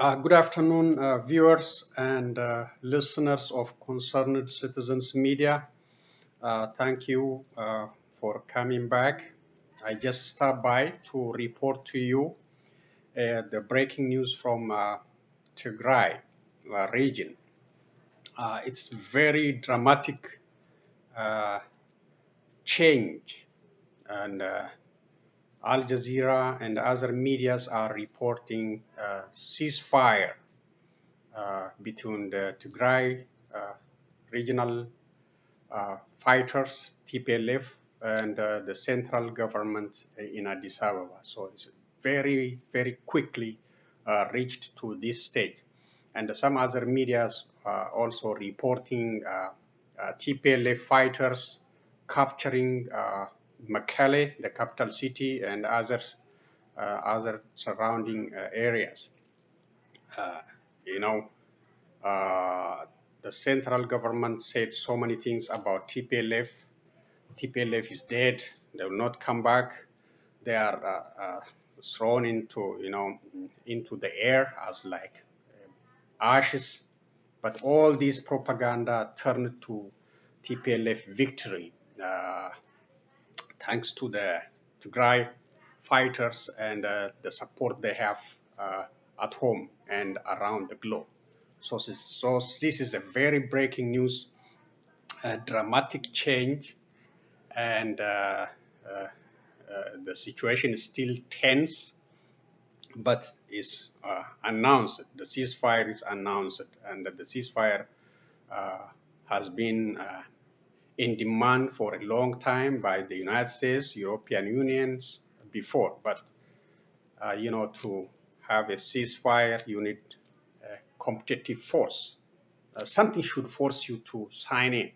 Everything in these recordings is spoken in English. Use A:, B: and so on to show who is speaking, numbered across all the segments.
A: Good afternoon, viewers and listeners of Concerned Citizens Media. Thank you for coming back. I just stopped by to report to you the breaking news from Tigray region. It's very dramatic uh, change, and Al Jazeera and other medias are reporting ceasefire between the Tigray regional fighters, TPLF, and the central government in Addis Ababa. So it's very, very quickly reached to this stage. And some other medias also reporting TPLF fighters capturing Mekelle, the capital city, and other surrounding areas. Uh, you know, uh, the central government said so many things about TPLF. TPLF is dead. They will not come back. They are thrown into the air as like ashes. But all this propaganda turned to TPLF victory, thanks to the Tigray fighters and the support they have at home and around the globe. So this is a very breaking news, a dramatic change, and the situation is still tense, but is announced. The ceasefire is announced, and the ceasefire uh, has been in demand for a long time by the United States, European Unions before. But to have a ceasefire, you need a competitive force. Something should force you to sign in.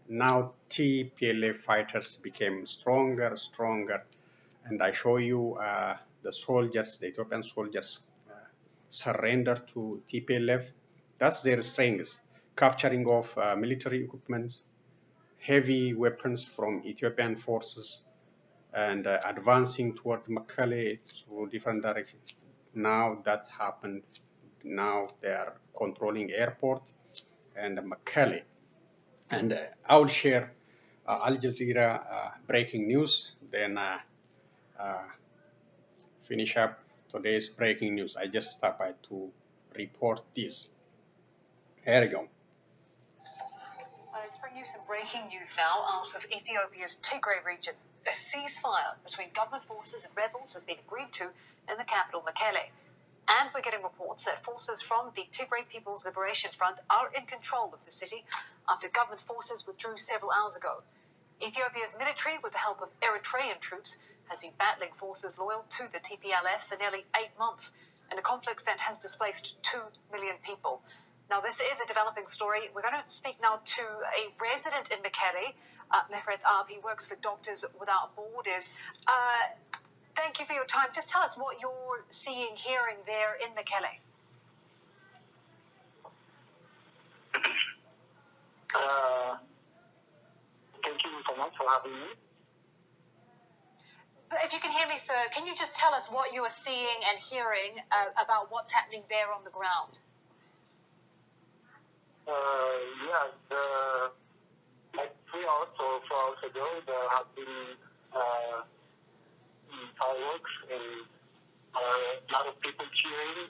A: Now TPLF fighters became stronger, and I show you the Ethiopian soldiers surrender to TPLF. That's their strength, capturing of military equipment, heavy weapons from Ethiopian forces, and advancing toward Mekelle through different directions. Now that's happened. Now they are controlling airport and Mekelle. And I will share Al Jazeera breaking news, then uh, finish up today's breaking news. I just stopped by to report this. Here you go.
B: Let's bring you some breaking news now out of Ethiopia's Tigray region. A ceasefire between government forces and rebels has been agreed to in the capital, Mekelle. And we're getting reports that forces from the Tigray Peoples Liberation Front are in control of the city after government forces withdrew several hours ago. Ethiopia's military, with the help of Eritrean troops, has been battling forces loyal to the TPLF for nearly 8 months in a conflict that has displaced 2 million people. Now, this is a developing story. We're going to speak now to a resident in Mekelle, Mehret Ab. He works for Doctors Without Borders. Thank you for your time. Just tell us what you're seeing, hearing there in Mekelle.
C: Thank you so much for having me.
B: But if you can hear me, sir, can you just tell us what you are seeing and hearing about what's happening there on the ground?
C: Like 3 hours or 4 hours ago, there have been fireworks and a lot of people cheering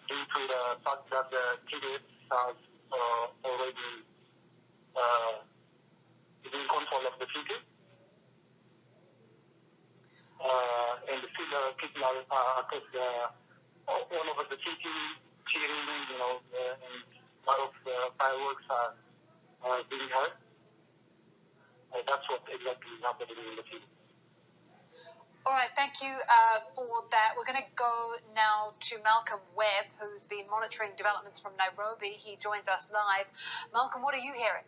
C: due to the fact that the TDF has already is in control of the city. And the people are across all over the city cheering, and a lot of fireworks are being heard. That's what exactly is happening in the city.
B: All right, thank you for that. We're going to go now to Malcolm Webb, who's been monitoring developments from Nairobi. He joins us live. Malcolm, what are you hearing?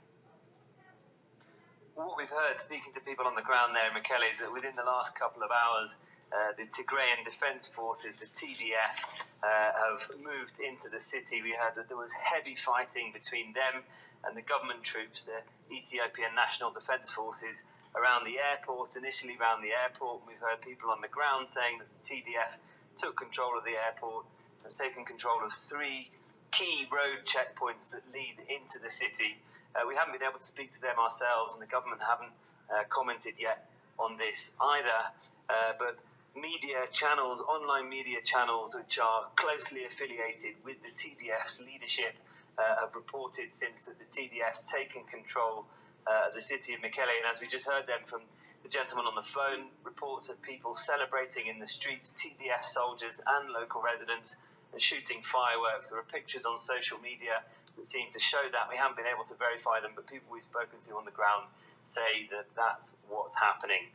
D: What we've heard, speaking to people on the ground there in Mekelle, is that within the last couple of hours, the Tigrayan Defence Forces, the TDF, have moved into the city. We heard that there was heavy fighting between them and the government troops, the Ethiopian National Defence Forces, around the airport, initially around the airport. We've heard people on the ground saying that the TDF took control of the airport, have taken control of 3 key road checkpoints that lead into the city. We haven't been able to speak to them ourselves, and the government haven't commented yet on this either. But media channels, online media channels, which are closely affiliated with the TDF's leadership, have reported since that the TDF's taken control of the city of Mekelle. And as we just heard then from the gentleman on the phone, reports of people celebrating in the streets, TDF soldiers and local residents, and shooting fireworks. There are pictures on social media that seem to show that. We haven't been able to verify them, but people we've spoken to on the ground say that that's what's happening.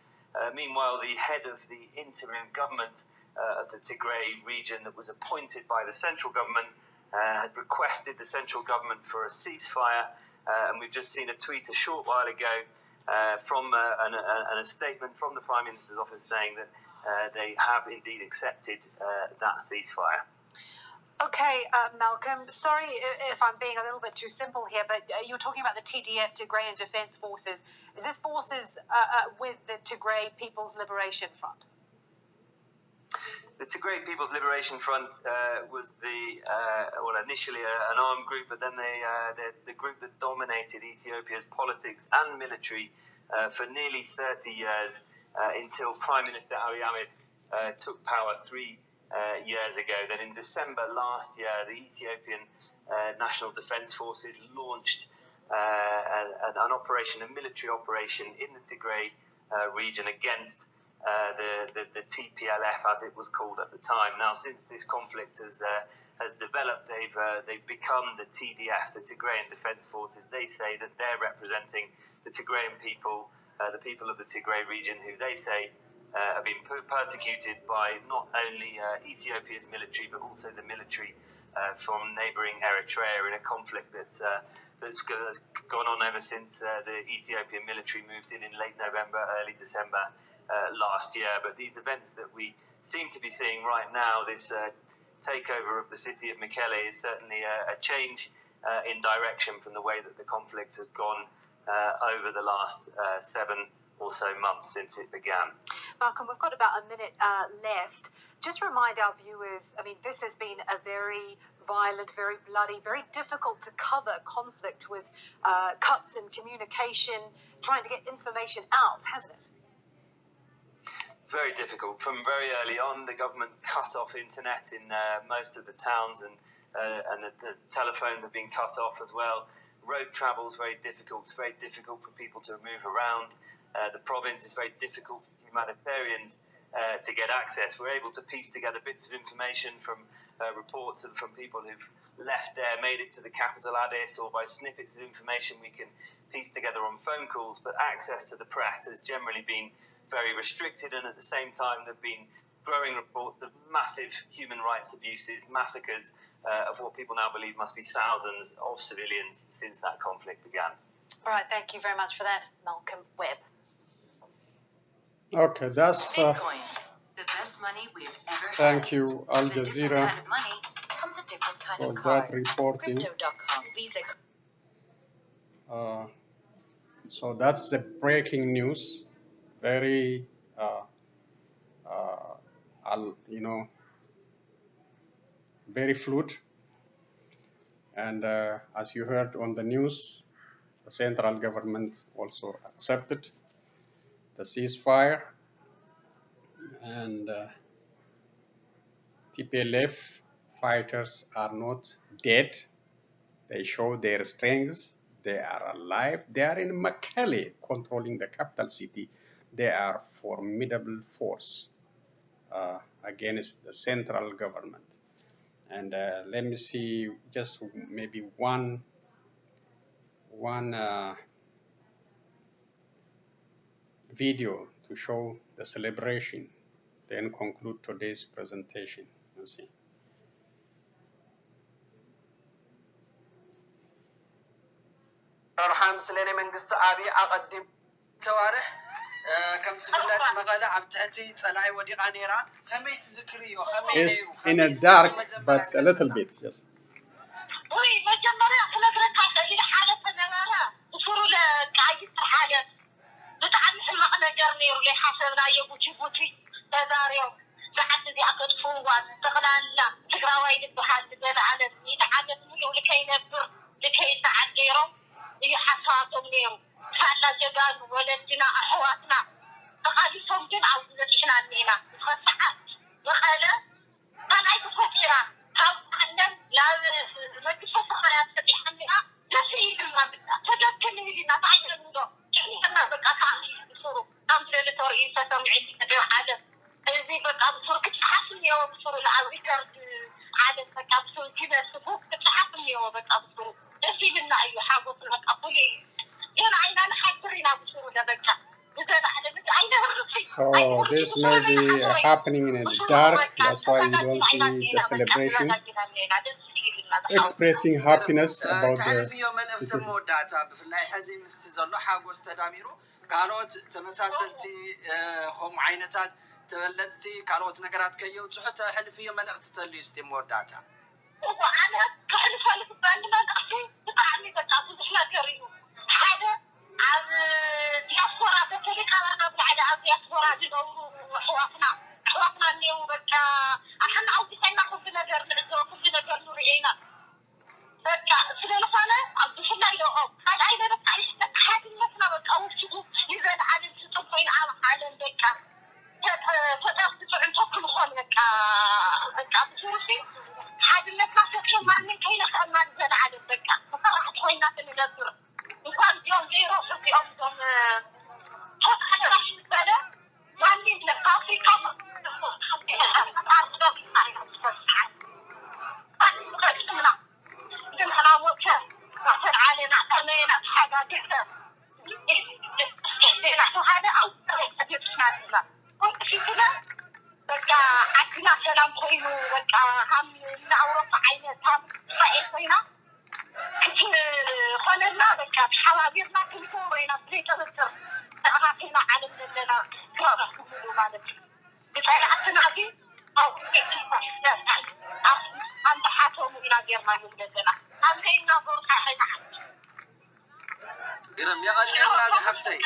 D: Meanwhile, the head of the interim government of the Tigray region that was appointed by the central government had requested the central government for a ceasefire, and we've just seen a tweet a short while ago from a statement from the Prime Minister's office saying that they have indeed accepted that ceasefire.
B: Okay, Malcolm, sorry if I'm being a little bit too simple here, but you're talking about the TDF, Tigrayan Defense Forces. Is this forces with the Tigray Peoples Liberation Front?
D: The Tigray Peoples Liberation Front was initially an armed group, but then they're the group that dominated Ethiopia's politics and military for nearly 30 years until Prime Minister Abiy Ahmed took power 3 years ago. Then in December last year, the Ethiopian National Defense Forces launched an operation, a military operation in the Tigray region against the TPLF, as it was called at the time. Now, since this conflict has developed, they've become the TDF, the Tigrayan Defense Forces. They say that they're representing the Tigrayan people, the people of the Tigray region, who they say have been persecuted by not only Ethiopia's military, but also the military from neighbouring Eritrea in a conflict that's gone on ever since the Ethiopian military moved in late November, early December last year. But these events that we seem to be seeing right now, this takeover of the city of Mekelle, is certainly a change in direction from the way that the conflict has gone over the last 7 or so months since it began.
B: Malcolm, we've got about a minute left. Just remind our viewers, I mean, this has been a very violent, very bloody, very difficult to cover conflict with cuts in communication, trying to get information out, hasn't it?
D: Very difficult. From very early on, the government cut off internet in most of the towns, and the telephones have been cut off as well. Road travel is very difficult. It's very difficult for people to move around. The province is very difficult for humanitarians to get access. We're able to piece together bits of information from reports from people who've left there, made it to the capital Addis, or by snippets of information we can piece together on phone calls. But access to the press has generally been very restricted, and at the same time there have been growing reports of massive human rights abuses, massacres of what people now believe must be thousands of civilians since that conflict began.
B: All right, thank you very much for that, Malcolm Webb.
A: Okay, that's
B: Bitcoin, the best money we've ever had.
A: thank you, Al
B: With a different
A: Jazeera,
B: kind of money comes a different kind
A: for
B: of
A: that
B: card.
A: reporting.
B: Crypto.com, Visa.
A: So that's the breaking news. Very, very fluid. And as you heard on the news, the central government also accepted the ceasefire, and TPLF fighters are not dead. They show their strength. They are alive. They are in Mekelle, controlling the capital city. They are formidable force against the central government. And let me see just maybe one video to show the celebration, then conclude today's presentation. Let's see.
E: رحم سليني من قصة أبي أقدم توارح كم تبلت مقالة عبتأتي تلاعي وديق نيران خمي تذكريه خمي
A: It's in a dark, but a little bit, yes.
F: وي مجمرة خلفنا كاسة حالة النوارة وصوروا لكايد حالة بتعرف المقنة جرنير اللي حسبنا يبوتي بوتي تداريو لحد دي أكد فوا أخوات استغلالنا تقراوي لبحال زين على يتعلم منه لكي نبر لكي يتعجيرهم يحصاتهم ليهم فعلا جبال ولدنا أخواتنا تقاليفهم جن عاوز نتحنا لنا خسعات مخالة أنا عايز فكرة هاو عندنا لا ما تفهم خيال تبي حملها لا شيء ما بدنا تذكرني لنا بعد الموضوع أنا بقى تعرف بصورة أم ليلة رئيسة سمعتي تبي عادة زي بقى بصورة كتحسني أو بصورة العويكر عادة بقى بصورة كذا سبوك كتحسني أو بقى بصورة في لنا أي حاجة لك أقولي أنا عينا حاضرين بصورة لبقى
A: So this may be happening in the dark, that's why you don't see the celebration, expressing happiness about the situation.
E: كاروت تمساسلتي هم عينتات تبلتي كاروت نقرات كيو تحت حلفيه ملقت تليستي موداتا
F: وأنا كحلف بالي ما أخي بتعني بتعطي إحنا كريم هذا عن دياسبورا بتلك أنا بعد عن دياسبورا جنوا حوافنا اليوم بك أحنا عاوزين ناخذ بنجر نعزو كل نجر نورينا بك سلالفانا عبد الله يوم هذا أيضا بتعيش حد الناس بك أول شيء يزال على التطبيق على بك فتأخذ عن تطبيق خالك بصورتي هذا الناس ناس ما من كينا خلنا نزال على بك فصراحة خوينا تنجبر وقال يوم غيره في يوم على راح البلد وعني نقاطي كم
E: قرم يغني لنا زحفتي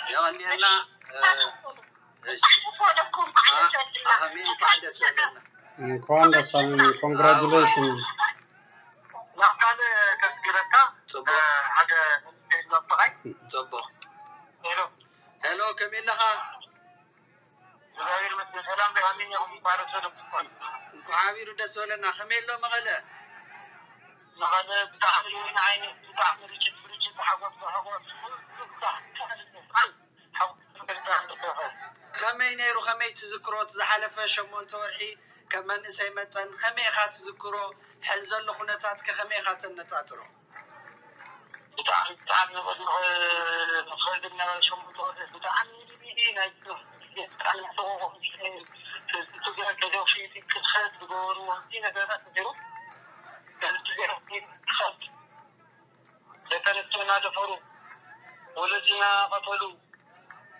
E: يغني لنا أهمين بعد سنة
A: Kwanda Salmi, congratulations.
E: هلو كمين لها انكو عابيرو دسو لنا خمين لو مغلا
C: مغلا بتعملون عيني بتعملوا رجل حوض
E: خمي نيرو خمي تذكرو تزحلف شمون تورحي كمان نسي متن خمي خات تذكرو حزن لخونتات كخمي خات النتاترو
C: بتعمل خرجنا شمون تورحي بتعمل بيدينا بتعمل صوغ تجاه كذا في الخلط بدور وانتينا كذا تجرو كانت تجاه في الخلط لكانت دفروا والذين قتلوا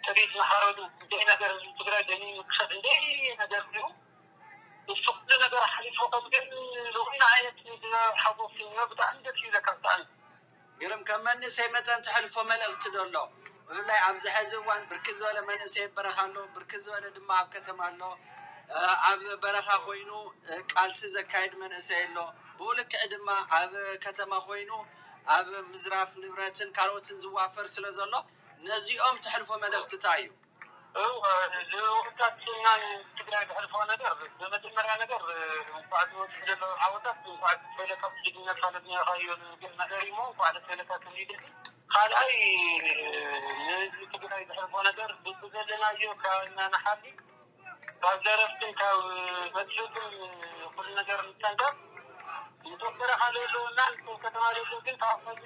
C: تريد محاربوا دينا در تجرى جنين خد دينا دروا الفقد نجر حليف وقد لو إن عينت حظوا في وقت عندك إذا كنت عن
E: قرم كمان نسي متى تحلفوا ملغت دولو والله عبد حزوان بركز ولا ما نسي برخانو بركز ولا دماغ كتمانو عب برخا خوينو قال سزكايد من اسيلو بولك ادما عب كتما خوينو عب مزراف نبرتن كاروتن زوافر سلازلو نزيهم تحلفوا ملغت تايو
C: وقتنا تقرأ بحلفوا نجر بمجمع نجر بعد وجد عودات بعد فلك جدنا فلنا غير نجريمو بعد فلك كميدي قال أي تقرأ بحلفوا نجر بزلنا يو كان نحلي فزرفتن كمجلس كل نجر نتنجر متوفر على له نال كتما له كنت أفضل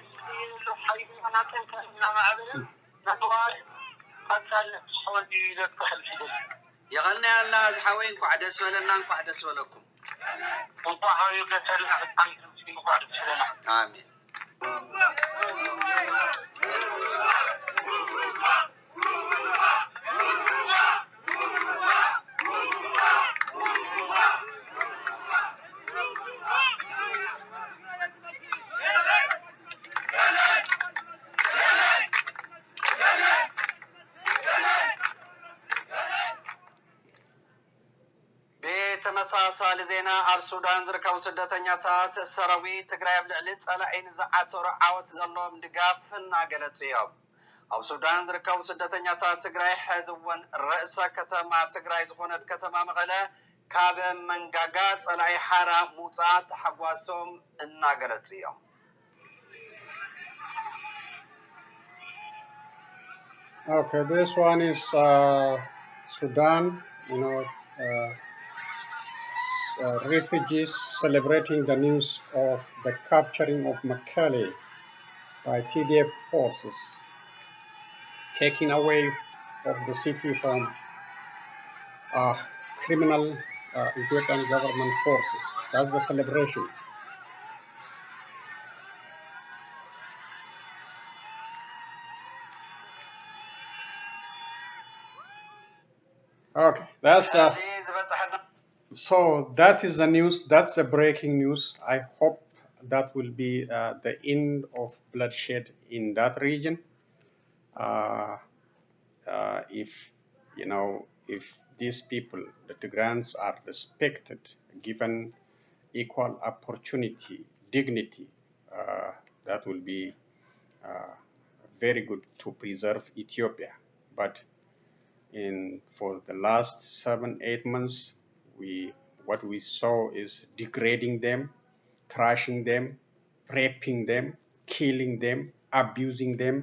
C: له حي أنا كنت نعم عبنا نتوار قتل حوالي لك حلفي
E: يغني الله زحوين قعدس ولنا قعدس ولكم
C: وطاحوا يقتلنا عن في قعدس ولنا
E: آمين ብተመሳሳሊ ዜና ኣብ ሱዳን ዝርከቡ ስደተኛታት ሰራዊት ትግራይ ኣብ ልዕሊ ጸላኢ ንዝዓተሩ ዓወት ዘለዎም ድጋፍ እናገለጹ እዮም። ኣብ ሱዳን ዝርከቡ ስደተኛታት ትግራይ ሕዚ እዋን ርእሰ ከተማ ትግራይ ዝኾነት ከተማ መቐለ ካብ መንጋጋ ጸላኢ ሓራ ምውፃእ ተሓጓሶም እናገለጹ እዮም።
A: Okay, this one is Sudan, refugees celebrating the news of the capturing of Mekelle by TDF forces, taking away of the city from criminal Ethiopian government forces. That's the celebration. Okay, so that is the news. That's the breaking news. I hope that will be the end of bloodshed in that region. If these people, the Tigrans, are respected, given equal opportunity, dignity, that will be very good to preserve Ethiopia. But for the last 7-8 months, what we saw is degrading them, trashing them, raping them, killing them, abusing them,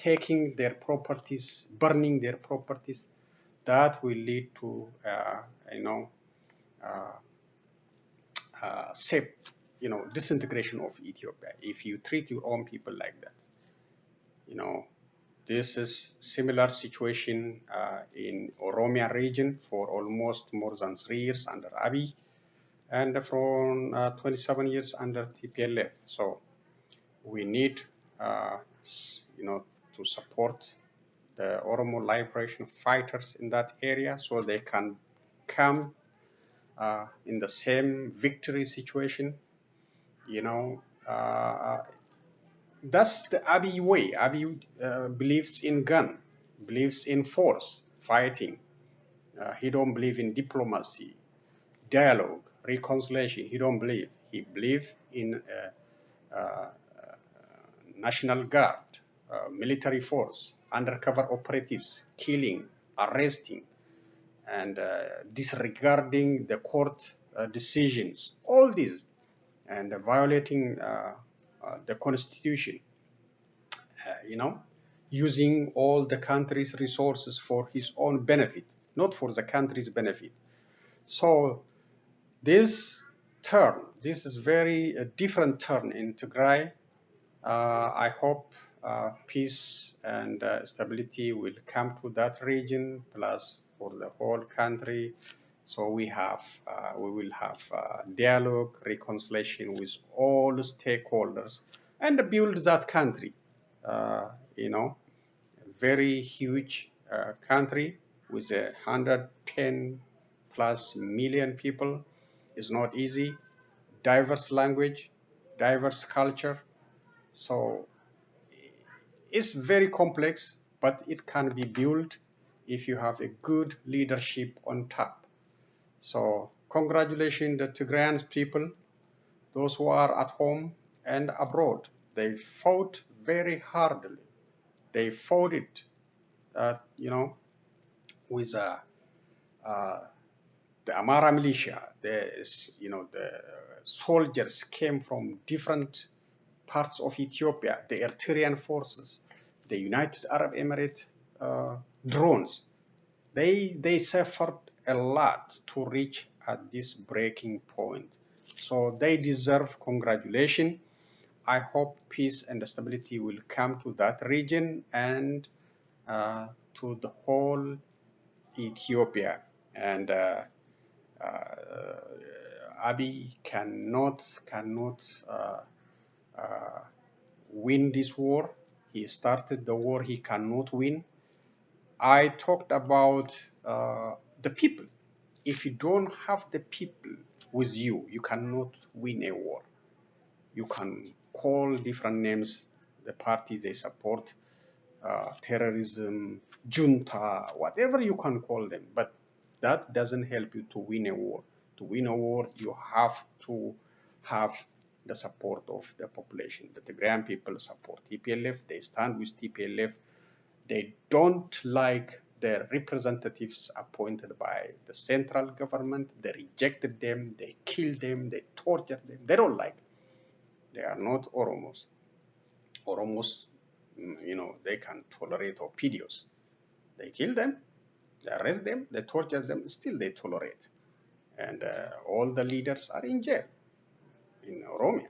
A: taking their properties, burning their properties. That will lead to disintegration of Ethiopia if you treat your own people like that. This is similar situation in Oromia region for almost more than 3 years under Abiy, and from 27 years under TPLF. So we need, to support the Oromo liberation fighters in that area so they can come in the same victory situation. That's the Abiy way. Abiy believes in gun, believes in force, fighting. He don't believe in diplomacy, dialogue, reconciliation. He don't believe. He believes in National Guard, military force, undercover operatives, killing, arresting, and disregarding the court decisions. All these, and violating the constitution, using all the country's resources for his own benefit, not for the country's benefit. So this is very different turn in Tigray. I hope peace and stability will come to that region, plus for the whole country. So we will have dialogue, reconciliation with all stakeholders, and build that country. Very huge country with 110 plus million people is not easy. Diverse language, diverse culture. So it's very complex, but it can be built if you have a good leadership on top. So congratulations the Tigrayan people, those who are at home and abroad. They fought very hardly. They fought it, with the Amara militia. The soldiers came from different parts of Ethiopia, the Eritrean forces, the United Arab Emirates drones. They suffered a lot to reach at this breaking point. So they deserve congratulations. I hope peace and stability will come to that region and to the whole Ethiopia. And Abiy cannot win this war. He started the war he cannot win. I talked about the people. If you don't have the people with you, you cannot win a war. You can call different names, the parties they support, terrorism, junta, whatever you can call them, but that doesn't help you to win a war. To win a war, you have to have the support of the population. The Tigrayan people support TPLF. They stand with TPLF. They don't like the representatives appointed by the central government. They rejected them. They killed them. They tortured them. They don't like. They are not Oromos. Oromos, they can tolerate Opidios. They kill them. They arrest them. They torture them. Still, they tolerate. And all the leaders are in jail in Oromia.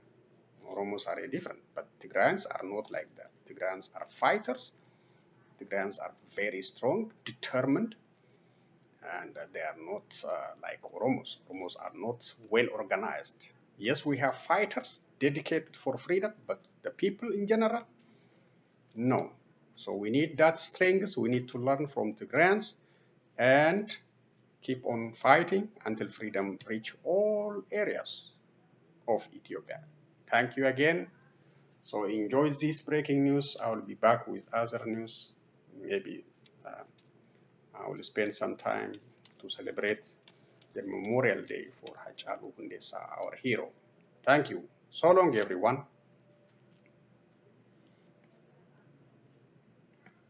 A: Oromos are different, but Tigrayans are not like that. Tigrayans are fighters. Tigrayans are very strong, determined, and they are not like Oromos. Oromos are not well organized. Yes, we have fighters dedicated for freedom, but the people in general, no. So we need that strength. We need to learn from Tigrayans and keep on fighting until freedom reach all areas of Ethiopia. Thank you again. So enjoy this breaking news. I will be back with other news. Maybe I will spend some time to celebrate the Memorial Day for Hachalu Hundessa, our hero. Thank you. So long, everyone.